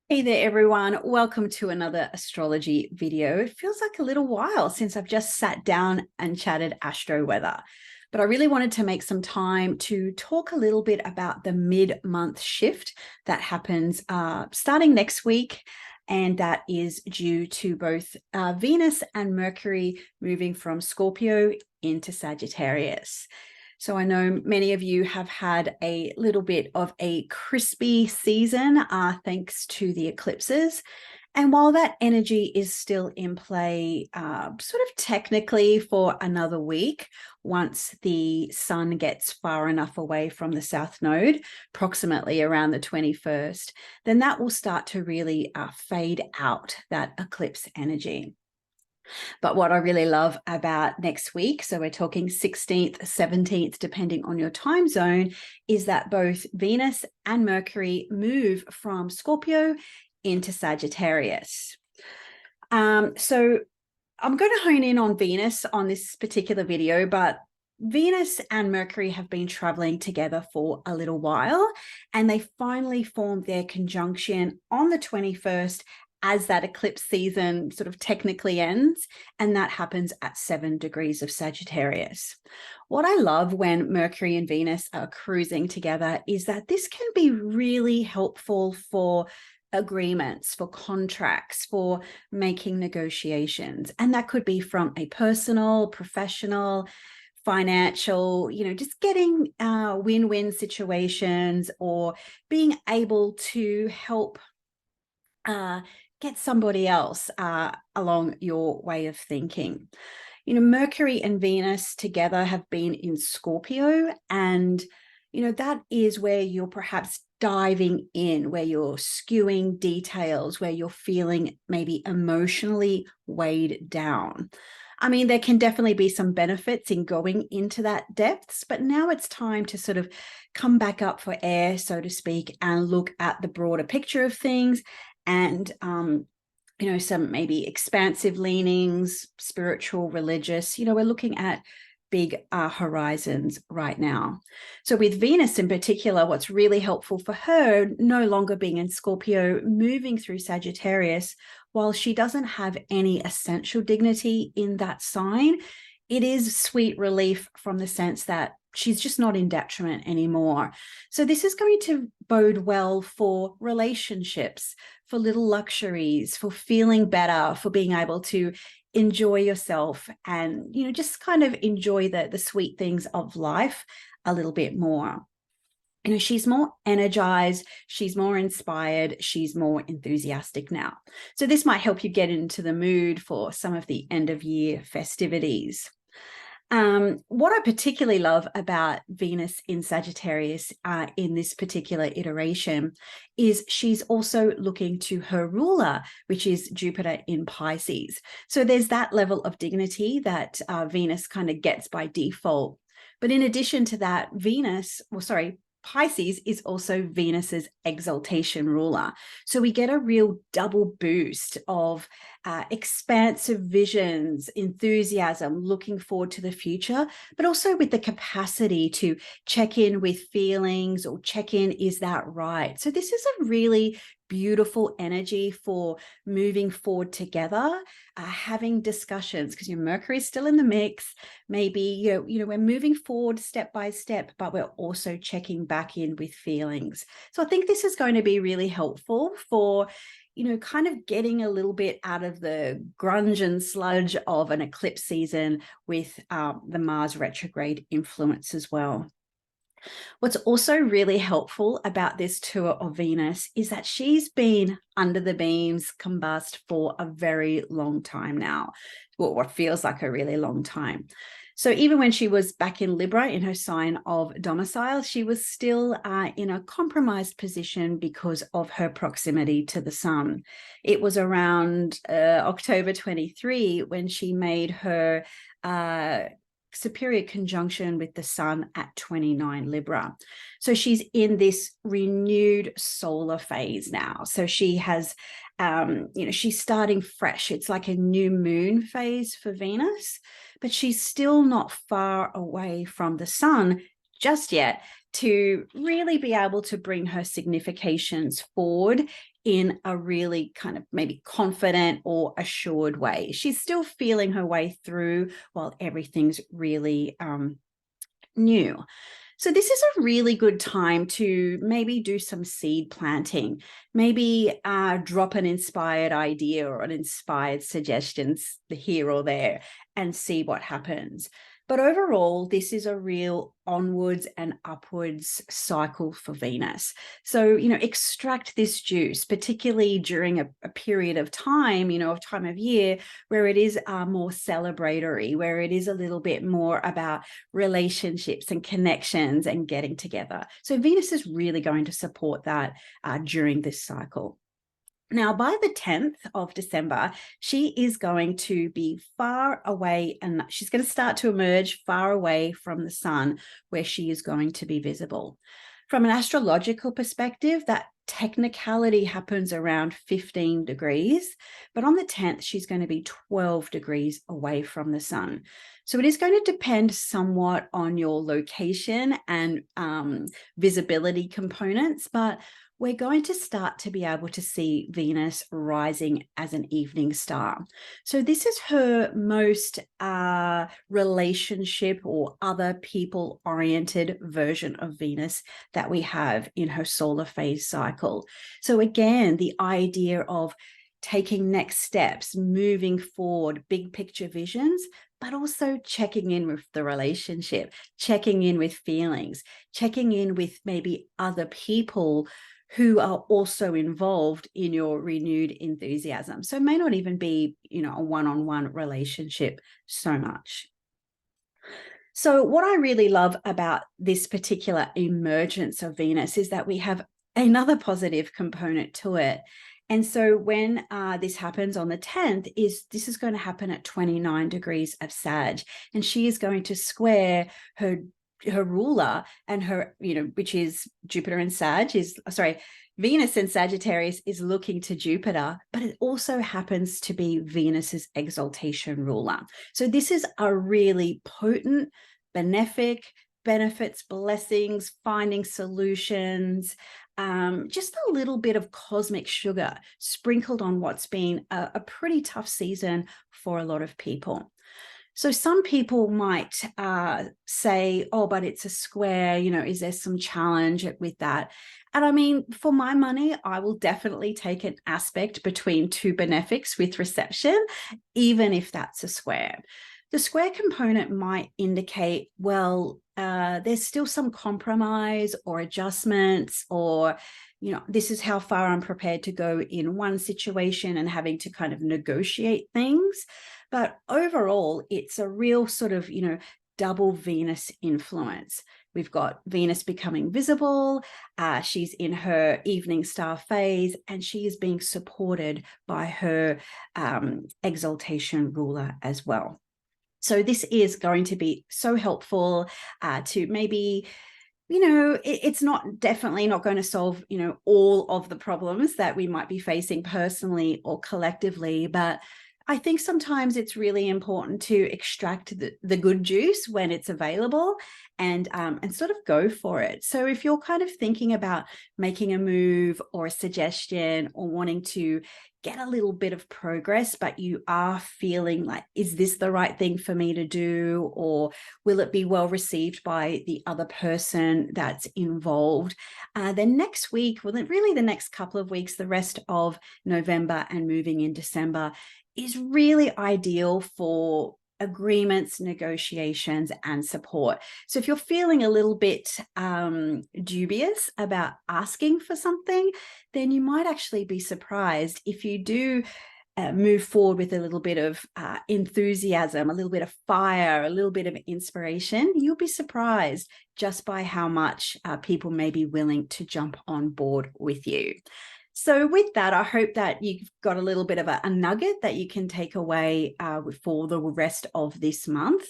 Hey there, everyone. Welcome to another astrology video. It feels like a little while since I've just sat down and chatted astro weather, but I really wanted to make some time to talk a little bit about the mid-month shift that happens starting next week. And that is due to both Venus and Mercury moving from Scorpio into Sagittarius. So I know many of you have had a little bit of a crispy season thanks to the eclipses. And while that energy is still in play, sort of technically for another week, once the sun gets far enough away from the South Node, approximately around the 21st, then that will start to really fade out that eclipse energy. But what I really love about next week, so we're talking 16th, 17th, depending on your time zone, is that both Venus and Mercury move from Scorpio into Sagittarius. So I'm going to hone in on Venus on this particular video, but Venus and Mercury have been traveling together for a little while, and they finally formed their conjunction on the 21st as that eclipse season sort of technically ends, and that happens at 7 degrees of Sagittarius. What I love when Mercury and Venus are cruising together is that this can be really helpful for agreements, for contracts, for making negotiations. And that could be from a personal, professional, financial, just getting win-win situations, or being able to help get somebody else along your way of thinking. Mercury and Venus together have been in Scorpio, and that is where you're perhaps diving in, where you're skewing details, where you're feeling maybe emotionally weighed down. I mean, there can definitely be some benefits in going into that depths, but now it's time to sort of come back up for air, so to speak, and look at the broader picture of things, and some maybe expansive leanings, spiritual, religious. We're looking at big horizons right now. So with Venus in particular, what's really helpful for her, no longer being in Scorpio, moving through Sagittarius, while she doesn't have any essential dignity in that sign, it is sweet relief from the sense that she's just not in detriment anymore. So this is going to bode well for relationships, for little luxuries, for feeling better, for being able to enjoy yourself and, just kind of enjoy the sweet things of life a little bit more. She's more energized, she's more inspired, she's more enthusiastic now. So this might help you get into the mood for some of the end of year festivities. What I particularly love about Venus in Sagittarius in this particular iteration is she's also looking to her ruler, which is Jupiter in Pisces. So there's that level of dignity that Venus kind of gets by default. But in addition to that, Pisces is also Venus's exaltation ruler. So we get a real double boost of expansive visions, enthusiasm, looking forward to the future, but also with the capacity to check in with feelings or check in, is that right? So this is a really beautiful energy for moving forward together, having discussions, because your Mercury is still in the mix. Maybe we're moving forward step by step, but we're also checking back in with feelings. So I think this is going to be really helpful for kind of getting a little bit out of the grunge and sludge of an eclipse season with the Mars retrograde influence as well. What's also really helpful about this tour of Venus is that she's been under the beams, combust, for a very long time now, what feels like a really long time. So even when she was back in Libra in her sign of domicile, she was still in a compromised position because of her proximity to the sun. It was around October 23 when she made her superior conjunction with the sun at 29 Libra. So she's in this renewed solar phase now. So she has, she's starting fresh. It's like a new moon phase for Venus, but she's still not far away from the sun just yet to really be able to bring her significations forward in a really kind of maybe confident or assured way. She's still feeling her way through while everything's really new. So this is a really good time to maybe do some seed planting, maybe drop an inspired idea or an inspired suggestions here or there and see what happens. But overall, this is a real onwards and upwards cycle for Venus. So, extract this juice, particularly during a period of time, a time of year where it is more celebratory, where it is a little bit more about relationships and connections and getting together. So Venus is really going to support that during this cycle. Now, by the 10th of December, she is going to be far away and she's going to start to emerge far away from the sun where she is going to be visible. From an astrological perspective, that technicality happens around 15 degrees, but on the 10th, she's going to be 12 degrees away from the sun. So it is going to depend somewhat on your location and visibility components, but we're going to start to be able to see Venus rising as an evening star. So this is her most relationship or other people-oriented version of Venus that we have in her solar phase cycle. So again, the idea of taking next steps, moving forward, big picture visions, but also checking in with the relationship, checking in with feelings, checking in with maybe other people who are also involved in your renewed enthusiasm. So it may not even be, a one-on-one relationship so much. So what I really love about this particular emergence of Venus is that we have another positive component to it. And so when this happens on the 10th, this is going to happen at 29 degrees of Sag, and she is going to square her ruler and her, which is Jupiter and Venus and Sagittarius is looking to Jupiter, but it also happens to be Venus's exaltation ruler. So this is a really potent, benefic, benefits, blessings, finding solutions, just a little bit of cosmic sugar sprinkled on what's been a pretty tough season for a lot of people. So some people might say, oh, but it's a square, is there some challenge with that? And I mean, for my money, I will definitely take an aspect between two benefics with reception, even if that's a square. The square component might indicate, well, there's still some compromise or adjustments, or this is how far I'm prepared to go in one situation and having to kind of negotiate things. But overall, it's a real sort of, double Venus influence. We've got Venus becoming visible. She's in her evening star phase, and she is being supported by her exaltation ruler as well. So this is going to be so helpful to maybe, it's definitely not going to solve, all of the problems that we might be facing personally or collectively, but I think sometimes it's really important to extract the good juice when it's available and sort of go for it. So if you're kind of thinking about making a move or a suggestion or wanting to get a little bit of progress, but you are feeling like, is this the right thing for me to do? Or will it be well received by the other person that's involved? Then next week, really the next couple of weeks, the rest of November and moving in December is really ideal for agreements, negotiations, and support. So if you're feeling a little bit dubious about asking for something, then you might actually be surprised if you do move forward with a little bit of enthusiasm, a little bit of fire, a little bit of inspiration. You'll be surprised just by how much people may be willing to jump on board with you. So with that, I hope that you've got a little bit of a nugget that you can take away for the rest of this month.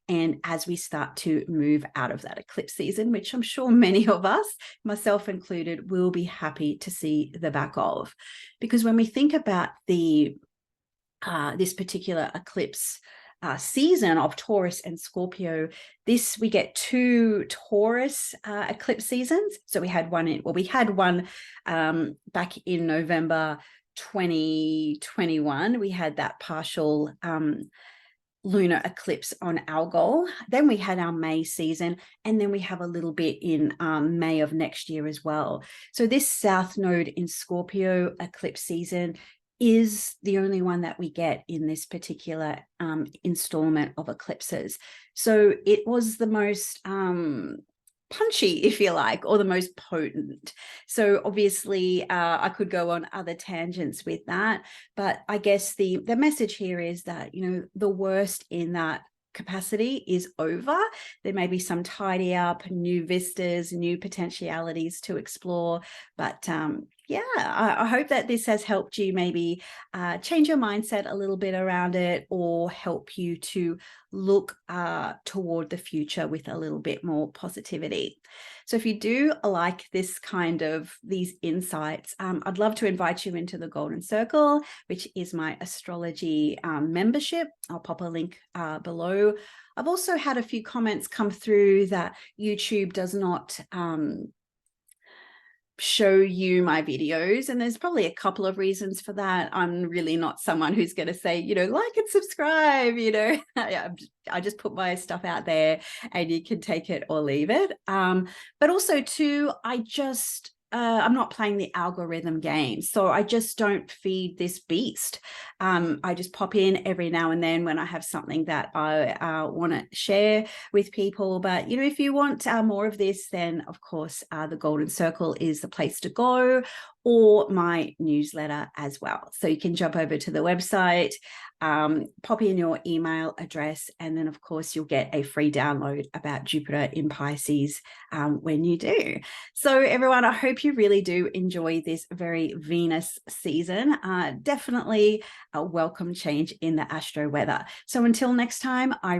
And as we start to move out of that eclipse season, which I'm sure many of us, myself included, will be happy to see the back of. Because when we think about this particular eclipse season of Taurus and Scorpio, we get 2 Taurus eclipse seasons. So we had one back in November 2021. We had that partial lunar eclipse on Algol. Then we had our May season, and then we have a little bit in May of next year as well. So this South Node in Scorpio eclipse season is the only one that we get in this particular installment of eclipses. So it was the most punchy, if you like, or the most potent. So obviously I could go on other tangents with that, but I guess the message here is that, you know, the worst in that capacity is over. There may be some tidy up, new vistas, new potentialities to explore, but yeah, I hope that this has helped you maybe change your mindset a little bit around it, or help you to look toward the future with a little bit more positivity. So if you do like this kind of these insights, I'd love to invite you into the Golden Circle, which is my astrology membership. I'll pop a link below. I've also had a few comments come through that YouTube does not show you my videos, and there's probably a couple of reasons for that. I'm really not someone who's going to say, you know, like and subscribe, you know. I just put my stuff out there and you can take it or leave it. But also too, I'm not playing the algorithm game, so I just don't feed this beast. I just pop in every now and then when I have something that I want to share with people. But, you know, if you want more of this, then of course the Golden Circle is the place to go, or my newsletter as well. So you can jump over to the website, pop in your email address, and then of course you'll get a free download about Jupiter in Pisces when you do. So everyone, I hope you really do enjoy this very Venus season. Definitely a welcome change in the astro weather. So until next time, I